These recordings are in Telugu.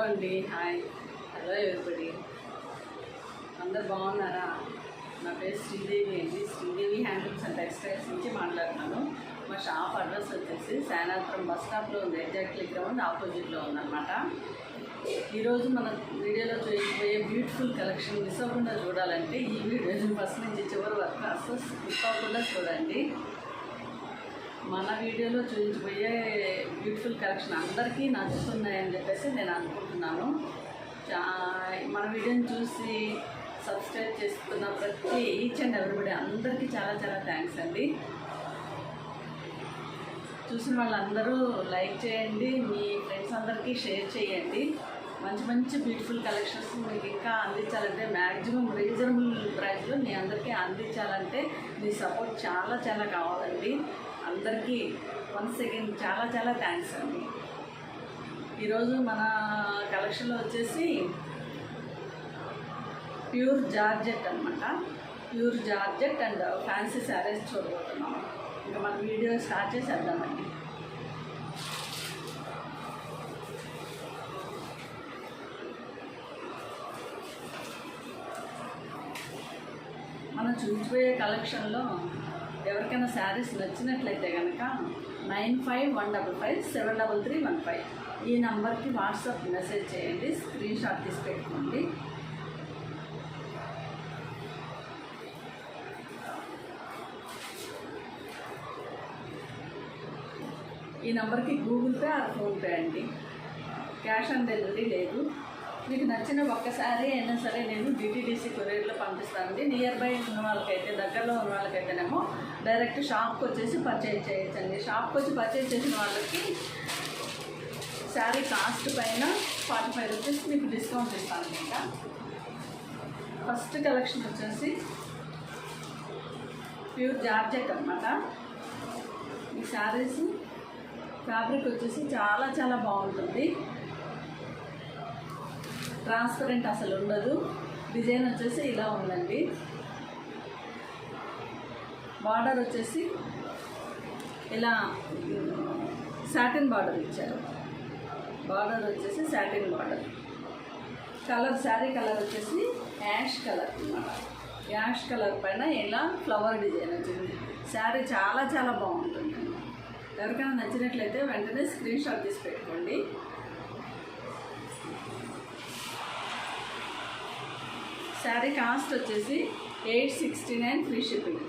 అండి, హాయ్, హలో ఎవరిబడి, అందరు బాగున్నారా? నా పేరు శ్రీదేవి అండి. శ్రీదేవి హ్యాండ్లూమ్స్ అండ్ టెక్స్టైల్స్ నుంచి మాట్లాడుతున్నాను. మా షాప్ అడ్రస్ వచ్చేసి శానాపురం బస్ స్టాప్లో ఉంది, ఎగ్జాక్ట్లీ గ్రౌండ్ ఆపోజిట్లో ఉందన్నమాట. ఈరోజు మన వీడియోలో చూపించబోయే బ్యూటిఫుల్ కలెక్షన్ మిస్ అవ్వకుండా చూడాలంటే ఈ వీడియోని ఫస్ట్ నుంచి చివరి వరకు అసలు మిస్ అవ్వకుండా చూడండి. మన వీడియోలో చూపించబోయే బ్యూటిఫుల్ కలెక్షన్ అందరికీ నచ్చుతున్నాయని చెప్పేసి నేను అనుకుంటున్నాను. మన వీడియోని చూసి సబ్స్క్రైబ్ చేసుకున్న ప్రతి ఈచ్ అండ్ ఎవ్రీబడి అందరికీ చాలా చాలా థ్యాంక్స్ అండి. చూసిన వాళ్ళందరూ లైక్ చేయండి, మీ ఫ్రెండ్స్ అందరికీ షేర్ చేయండి. మంచి మంచి బ్యూటిఫుల్ కలెక్షన్స్ మీకు ఇంకా అందించాలంటే మ్యాక్సిమం రీజనబుల్ ప్రైస్లో మీ అందరికీ అందించాలంటే మీ సపోర్ట్ చాలా చాలా కావాలండి. అందరికీ వన్స్ అగైన్ చాలా చాలా థ్యాంక్స్ అండి. ఈరోజు మన కలెక్షన్లో వచ్చేసి ప్యూర్ జార్జెట్ అనమాట. Pure georgette and fancy saris చూడబోతున్నాం. ఇంకా మన వీడియో స్టార్ట్ చేసేద్దామండి. మనం చూసిపోయే కలెక్షన్లో ఎవరికైనా శారీస్ నచ్చినట్లయితే కనుక 9515573315 ఈ నెంబర్కి వాట్సాప్ మెసేజ్ చేయండి, స్క్రీన్ షాట్ తీసి పెట్టుకోండి. ఈ నెంబర్కి గూగుల్ పే ఆర్ ఫోన్పే అండి. క్యాష్ ఆన్ డెలివరీ లేదు. మీకు నచ్చిన ఒక్కసారి అయినా సరే నేను డిటీడీసీ కొరియర్లో పంపిస్తానండి. నియర్ బై ఉన్న వాళ్ళకైతే, దగ్గరలో ఉన్న వాళ్ళకైతేనేమో డైరెక్ట్ షాప్కి వచ్చేసి పర్చేజ్ చేయొచ్చండి. షాప్కి వచ్చి పర్చేజ్ చేసిన వాళ్ళకి శారీ కాస్ట్ పైన 45 రూపీస్ మీకు డిస్కౌంట్ ఇస్తాను. ఇంకా ఫస్ట్ కలెక్షన్ వచ్చేసి ప్యూర్ జార్జెట్ అనమాట. ఈ శారీస్ ఫ్యాబ్రిక్ వచ్చేసి చాలా చాలా బాగుంటుంది, ట్రాన్స్పరెంట్ అసలు ఉండదు. డిజైన్ వచ్చేసి ఇలా ఉందండి. బార్డర్ వచ్చేసి ఇలా సాటిన్ బార్డర్ ఇచ్చారు. బార్డర్ వచ్చేసి satin border. Colour, sari colour వచ్చేసి యాష్ కలర్ అన్నమాట. యాష్ కలర్ పైన ఇలా ఫ్లవర్ డిజైన్ వచ్చింది. శారీ చాలా చాలా బాగుంటుంది. ఎవరికైనా నచ్చినట్లయితే వెంటనే స్క్రీన్ షాట్ తీసి పెట్టుకోండి. శారీ కాస్ట్ వచ్చేసి 869 free shipping.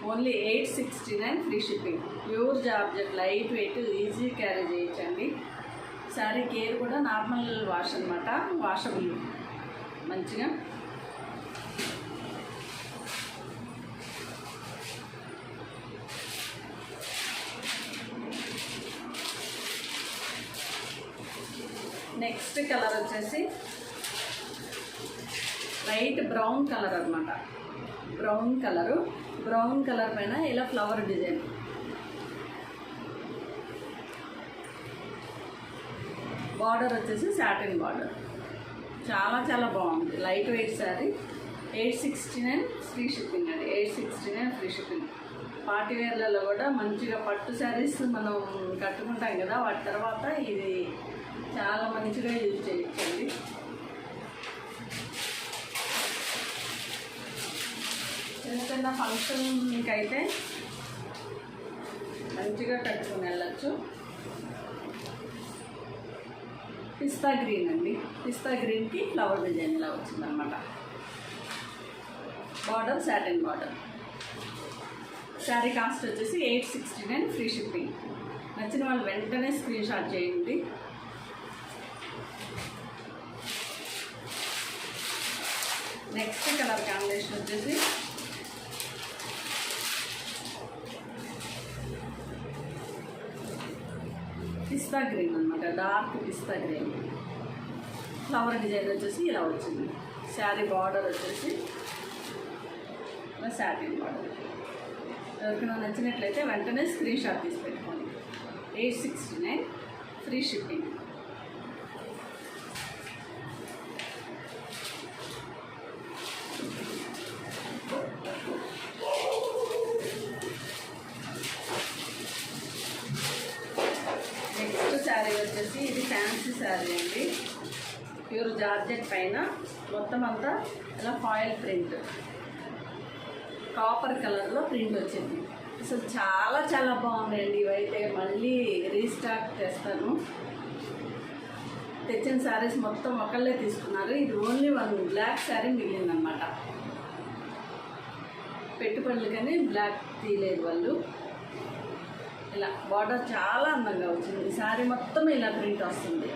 Only 869 free shipping. Pure georgette, light weight, easy carry చేయొచ్చండి. శారీ కేర్ కూడా నార్మల్ వాష్ అనమాట, వాషబుల్ మంచిగా. నెక్స్ట్ కలర్ వచ్చేసి లైట్ బ్రౌన్ కలర్ అనమాట. బ్రౌన్ కలర్ పైన ఇలా ఫ్లవర్ డిజైన్. బార్డర్ వచ్చేసి సాటిన్ బార్డర్. చాలా చాలా బాగుంది. Light weight sari. 869 free shipping అండి. 869 ఫ్రీ షిప్పింగ్. పార్టీ వేర్లలో కూడా మంచిగా పట్టు శారీస్ మనం కట్టుకుంటాం కదా, వాటి తర్వాత ఇది చాలా మంచిగా యూజ్ చేయొచ్చండి. చిన్న చిన్న ఫంక్షన్కి అయితే మంచిగా కట్టుకుని వెళ్ళచ్చు. పిస్తా గ్రీన్ అండి. పిస్తా గ్రీన్కి ఫ్లవర్ డిజైన్ ఇలా వచ్చిందనమాట. Border satin border. Sari cost వచ్చేసి 869 ఫ్రీ షిప్పింగ్. నచ్చిన వాళ్ళు వెంటనే స్క్రీన్ షాట్ చేయండి. నెక్స్ట్ కలర్ కాంబినేషన్ వచ్చేసి పిస్తా గ్రీన్ అనమాట. డార్క్ పిస్తా గ్రీన్. ఫ్లవర్ డిజైన్ వచ్చేసి ఇలా వచ్చింది. శారీ బార్డర్ వచ్చేసి సాటిన్ బార్డర్. ఎవరికైనా నచ్చినట్లయితే వెంటనే స్క్రీన్ షాట్ తీసి పెట్టుకోండి. 869 ఫ్రీ షిప్పింగ్. శారీ వచ్చేసి ఇది ఫ్యాన్సీ శారీ అండి. ప్యూర్ జార్జెట్ పైన మొత్తం అంతా ఇలా ఫాయిల్ ప్రింట్, కాపర్ కలర్లో ప్రింట్ వచ్చింది. అసలు చాలా చాలా బాగున్నాయండి. ఇవైతే మళ్ళీ రీస్టాక్ చేస్తాను. తెచ్చిన శారీస్ మొత్తం ఒకళ్ళే తీసుకున్నారు. ఇది ఓన్లీ 1 బ్లాక్ శారీ మిగిలిందనమాట. పెట్టుబడులు కానీ బ్లాక్ తీయలేదు వాళ్ళు. ఇలా బార్డర్ చాలా అందంగా వచ్చింది. ఈ శారీ మొత్తం ఇలా ప్రింట్ వస్తుంది.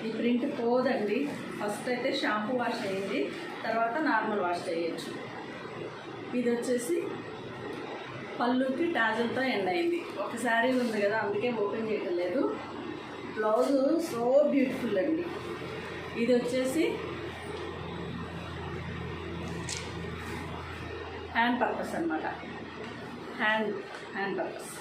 ఈ ప్రింట్ పోదండి. ఫస్ట్ అయితే షాంపూ వాష్ అయ్యింది, తర్వాత నార్మల్ వాష్ చేయొచ్చు. ఇది వచ్చేసి పళ్ళుకి టాజులతో ఎండ్ అయింది. ఒక శారీ ఉంది కదా, అందుకే ఓపెన్ చేయడం లేదు. బ్లౌజు సో బ్యూటిఫుల్ అండి. ఇది వచ్చేసి హ్యాండ్ పర్పస్ అనమాట. Hand purpose.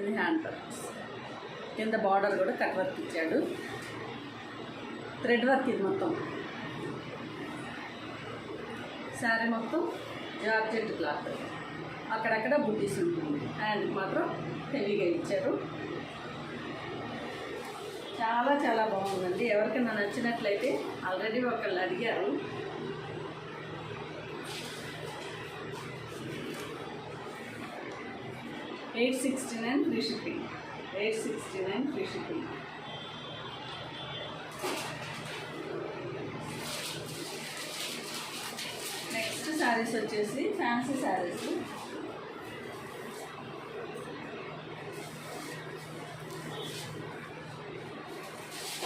ఇది హ్యాండ్ పర్పస్. కింద బార్డర్ కూడా కట్ వర్క్ ఇచ్చాడు. థ్రెడ్ వర్క్ ఇది మొత్తం. శారీ మొత్తం జార్జెట్ క్లాత్, అక్కడక్కడ బుట్టీస్ ఉంటుంది. హ్యాండ్కి మాత్రం హెవీగా ఇచ్చారు. చాలా చాలా బాగుందండి. ఎవరికైనా నచ్చినట్లయితే ఆల్రెడీ ఒకళ్ళు అడిగారు. $869 free shipping. 869 free shipping. Next saris వచ్చేసి ఫ్యాన్సీ శారీస్.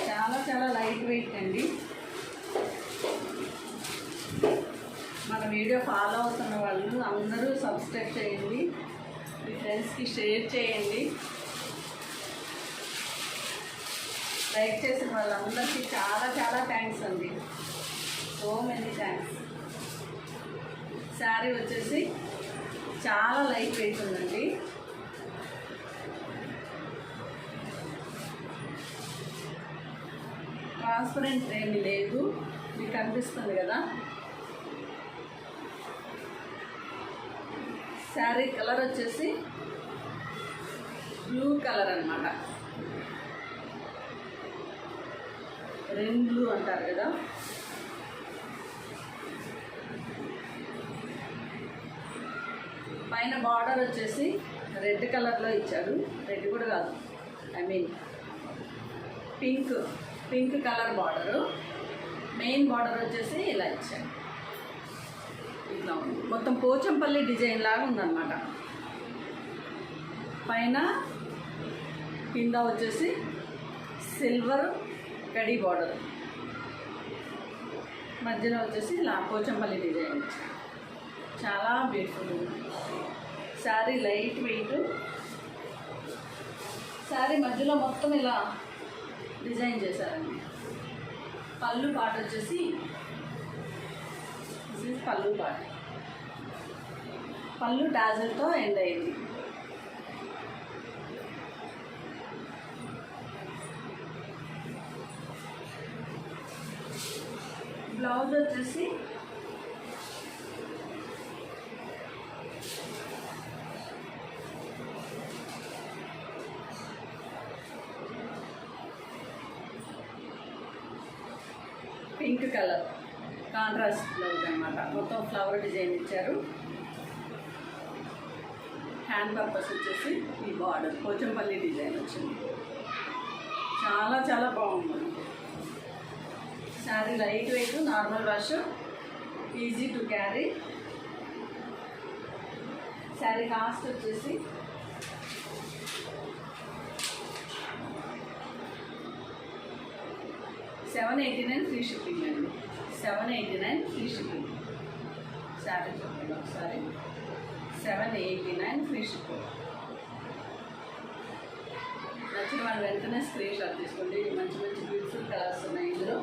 చాలా చాలా లైట్ వెయిట్ అండి. మన వీడియో ఫాలో అవుతున్న వాళ్ళు అందరూ సబ్స్క్రైబ్ చేయండి, మీ ఫ్రెండ్స్కి షేర్ చేయండి. లైక్ చేసిన వాళ్ళందరికీ చాలా చాలా థ్యాంక్స్ అండి. So many thanks. శారీ వచ్చేసి చాలా లైట్ వెయిట్ ఉందండి. ట్రాన్స్పరెంట్ ఏమీ లేదు, మీకు కనిపిస్తుంది కదా. శారీ కలర్ వచ్చేసి బ్లూ కలర్ అన్నమాట. రెయిన్ బ్లూ అంటారు కదా. పైన బార్డర్ వచ్చేసి రెడ్ కలర్లో ఇచ్చాడు. రెడ్ కూడా కాదు, pink colour border. Main border వచ్చేసి ఇలా ఇచ్చాడు. ఇట్లా ఉంది. మొత్తం పోచంపల్లి డిజైన్ లాగా ఉందన్నమాట. పైన కింద వచ్చేసి సిల్వర్ కడి బార్డర్, మధ్యలో వచ్చేసి ఇలా పోచంపల్లి డిజైన్. చాలా బ్యూటిఫుల్ ఉంది. Sari light weight. శారీ మధ్యలో మొత్తం ఇలా డిజైన్ చేశారండి. పళ్ళు పాట వచ్చేసి పళ్ళు పాట. పళ్ళు టాజల్తో ఎండ్ అయింది. బ్లౌజ్ వచ్చేసి పింక్ కలర్ కాంట్రాస్ట్ బ్లౌజ్ అనమాట. మొత్తం ఫ్లవర్ డిజైన్ ఇచ్చారు. హ్యాండ్ పర్పస్ వచ్చేసి ఈ బార్డర్ పోచంపల్లి డిజైన్ వచ్చింది. చాలా చాలా బాగుంది. Sari light weight, normal wash, easy to carry. Sari cost వచ్చేసి $789 ఫ్రీ షిప్పింగ్ అండి. $789 ఫ్రీ షిప్పింగ్. శారీ చూడండి ఒకసారి. $789 ఫ్రీ షిప్పింగ్. నచ్చిన వాళ్ళు వెంటనే స్క్రీన్ షాట్ తీసుకోండి. మంచి మంచి బ్యూటిఫుల్ కలర్స్ ఉన్నాయి ఇందులో.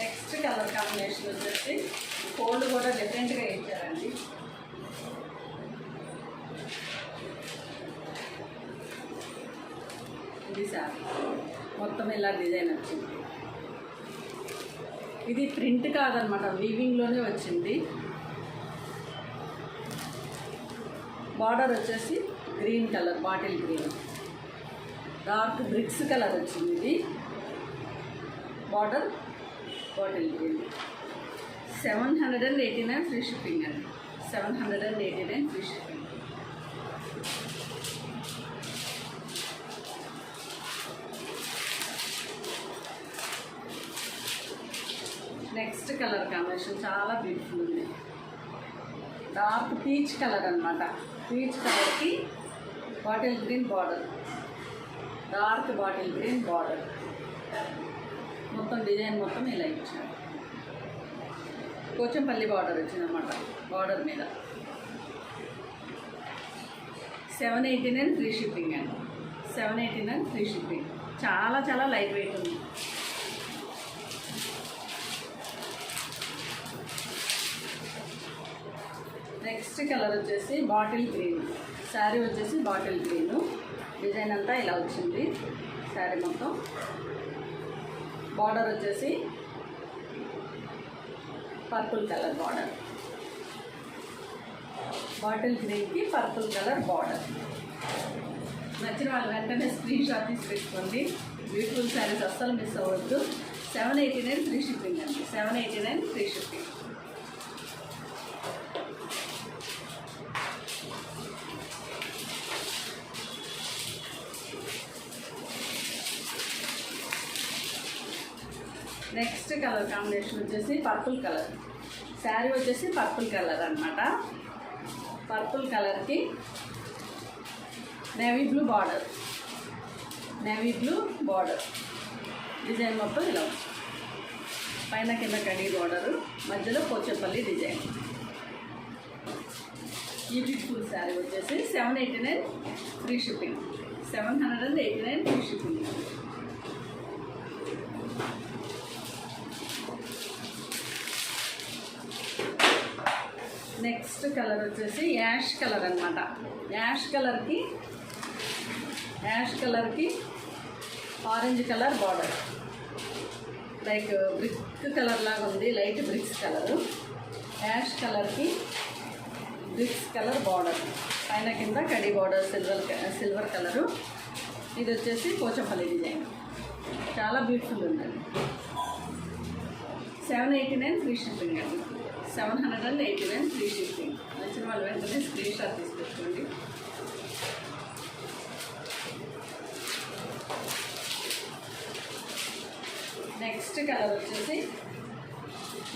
నెక్స్ట్ కలర్ కాంబినేషన్ వచ్చేసి కోల్డ్ కూడా డిఫరెంట్గా ఇచ్చారండి. కాస్ట్లీ శారీ. మొత్తం ఇలా డిజైన్ వచ్చింది. ఇది ప్రింట్ కాదనమాట, వీవింగ్లోనే వచ్చింది. బార్డర్ వచ్చేసి green colour, bottle green, dark bricks colour వచ్చింది. ఇది border bottle green. 789 free shipping అండి. 789 free shipping. Next colour combination చాలా బ్యూటిఫుల్ ఉంది. డార్క్ పీచ్ కలర్ అనమాట. పీచ్ కలర్కి bottle green border, dark bottle green border. మొత్తం డిజైన్ మొత్తం ఇలా ఇచ్చారు. పోచంపల్లి బార్డర్ వచ్చిందన్నమాట. బార్డర్ మీద 789 ఫ్రీ షిప్పింగ్ అండి. 789 ఫ్రీ షిప్పింగ్. చాలా చాలా లైట్ వెయిట్ ఉంది. నెక్స్ట్ కలర్ వచ్చేసి బాటిల్ గ్రీన్. శారీ వచ్చేసి బాటిల్ గ్రీను. డిజైన్ అంతా ఇలా వచ్చింది. శారీ మొత్తం బార్డర్ వచ్చేసి పర్పుల్ కలర్ బార్డర్. బాటిల్ గ్రీన్కి పర్పుల్ కలర్ బార్డర్. నచ్చిన వాళ్ళు వెంటనే స్క్రీన్ షాట్ తీసి పెట్టుకోండి. బ్యూటిఫుల్ శారీస్ అస్సలు మిస్ అవ్వద్దు. 789 ఫ్రీ షిప్పింగ్ అండి. 789 free shipping. Next colour combination వచ్చేసి పర్పుల్ కలర్. శారీ వచ్చేసి పర్పుల్ కలర్ అనమాట. పర్పుల్ కలర్కి navy blue border, navy blue border. Design మొత్తం ఇలా ఉంది. పైన కింద కడి బార్డరు, మధ్యలో పోచంపల్లి డిజైన్. ఈ బ్యూటిఫుల్ శారీ వచ్చేసి 789 free shipping. 789 free shipping. Next colour వచ్చేసి యాష్ కలర్ అనమాట. యాష్ కలర్కి orange colour border. Like brick colour లాగా ఉంది. Light bricks colour. యాష్ కలర్కి బ్రిక్స్ కలర్ బార్డర్. పైన కింద కడి బార్డర్ సిల్వర్ కలరు. ఇది వచ్చేసి పోచంపల్లి డిజైన్. చాలా బ్యూటిఫుల్ ఉందండి. 789 ఫ్రీ షిప్పింగ్ అండి. 789 ఫ్రీ షిప్పింగ్. నచ్చిన వాళ్ళు వెంటనే స్క్రీన్ షాట్ తీసుకొచ్చుకోండి. నెక్స్ట్ కలర్ వచ్చేసి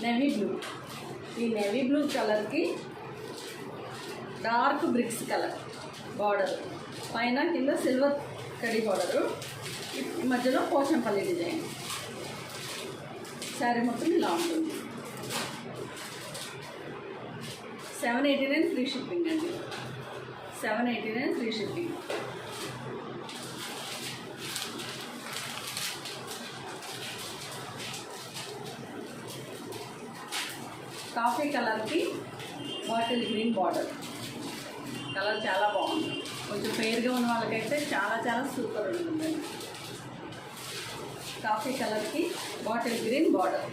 నేవీ బ్లూ. ఈ నేవీ బ్లూ కలర్కి డార్క్ బ్రిక్స్ కలర్ బార్డర్. పైన కింద సిల్వర్ కడి బార్డరు. మధ్యలో పోచంపల్లి డిజైన్. శారీ మొత్తం ఇలా ఉంటుంది. 789 ఫ్రీ షిప్పింగ్ అండి. 789 ఫ్రీ షిప్పింగ్. కాఫీ కలర్కి బాటిల్ గ్రీన్ బార్డర్. కలర్ చాలా బాగుంది. కొంచెం ఫెయిర్గా ఉన్న వాళ్ళకైతే చాలా చాలా సూపర్ ఉంటుందండి. కాఫీ కలర్కి బాటిల్ గ్రీన్ బార్డర్.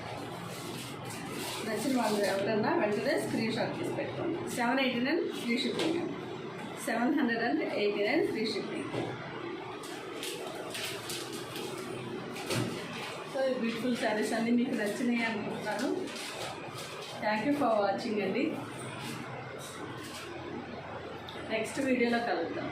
నచ్చిన వాళ్ళు ఎవరైనా వెంటనే స్క్రీన్ షాట్ తీసి పెట్టుకోండి. 789 ఫ్రీ షిప్పింగ్ అండి. 789 ఫ్రీ షిప్పింగ్. సో ఈ బ్యూటిఫుల్ శారీస్ అన్నీ మీకు నచ్చినాయి అనుకుంటున్నాను. థ్యాంక్ యూ ఫర్ వాచింగ్ అండి. నెక్స్ట్ వీడియోలో కలుద్దాం.